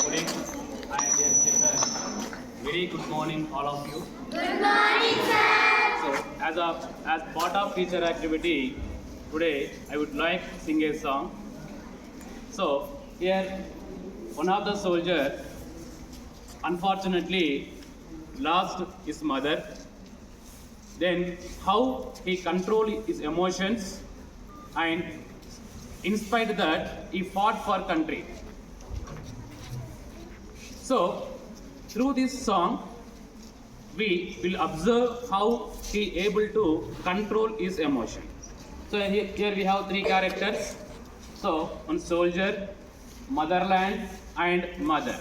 Today, I am dear children. Very good morning, all of you. Good morning, sir. So, as part of teacher activity, today I would like to sing a song. So, here, one of the soldier, unfortunately, lost his mother. Then, how he controlled his emotions, and in spite of that, he fought for country. So, through this song, we will observe how he able to control his emotion. So here we have three characters. So one soldier, motherland, and mother.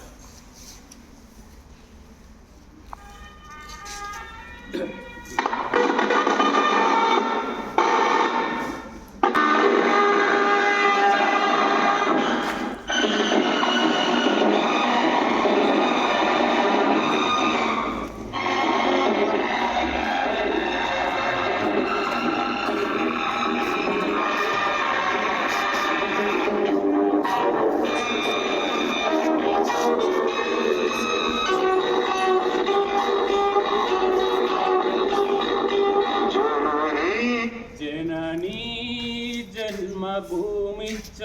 जन्मभूमिश्च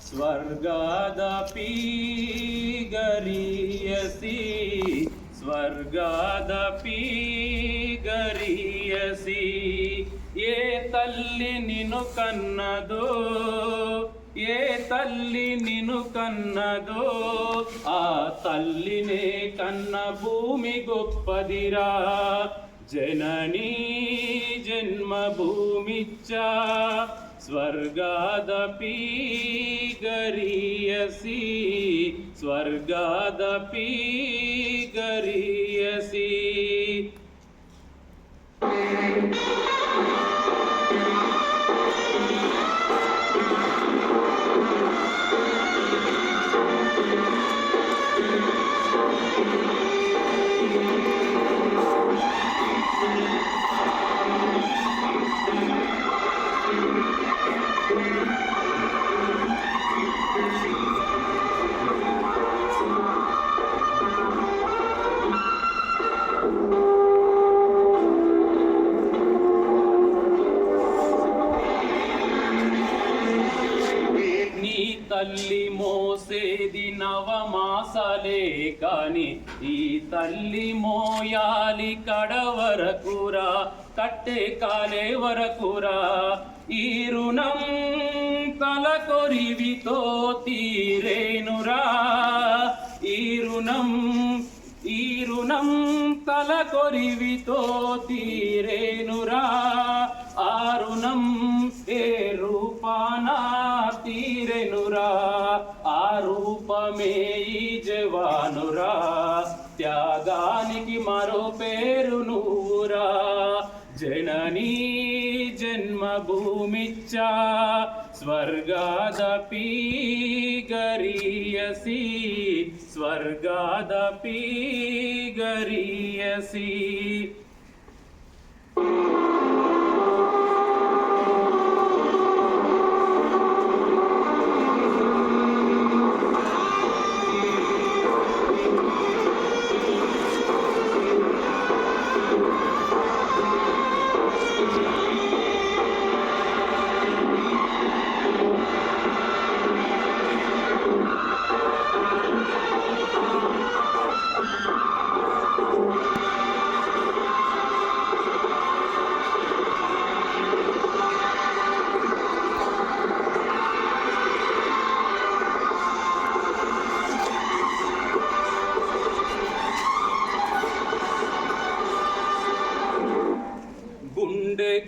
स्वर्गादपि गरीयसी स्वर्गादपि गरीयसी ये तल्ली निनु कन्नदो ये तल्ली निनु कन्नदो आ तल्लिने कन्न भूमि गोप्पदिरा जननी जन्मभूमिश्च स्वर्गादपि गरीयसी स्वर्गादपि गरीयसी తల్లి మోసేది నవమాసాలే కాని ఈ తల్లి మోయాలి కడవరకురా కట్టే కాలే వరకురా ఈ రుణం తలకొరివితో తీరేనురా ఈ రుణం తలకొరివితో తీరేనురా ఆ రుణం ఏ రూపానా తీరెనురా ఆ రూపమే ఈ జవానురా త్యాగానికి మరో పేరు నువ్వురా జననీ జన్మభూమిశ్చ స్వర్గాదపి గరీయసి స్వర్గాదపి గరీయసి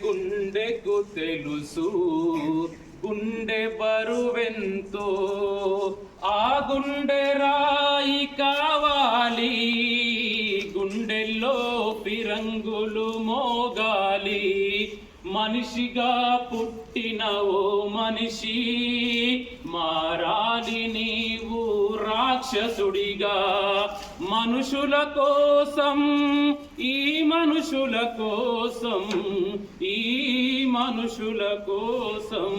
గుండెకు తెలుసు గుండె బరువెంతో ఆ గుండె రాయి కావాలి గుండెల్లో ఫిరంగులు మోగాలి మనిషిగా పుట్టిన ఓ మనిషి మారాలి నీవు రాక్షసుడిగా మనుషుల కోసం ఈ మనుషుల కోసం ఈ మనుషుల కోసం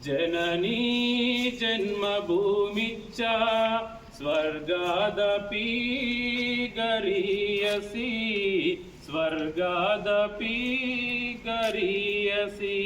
జననీ జన్మభూమిశ్చ स्वर्गादपि गरीयसि स्वर्गादपि गरीयसि.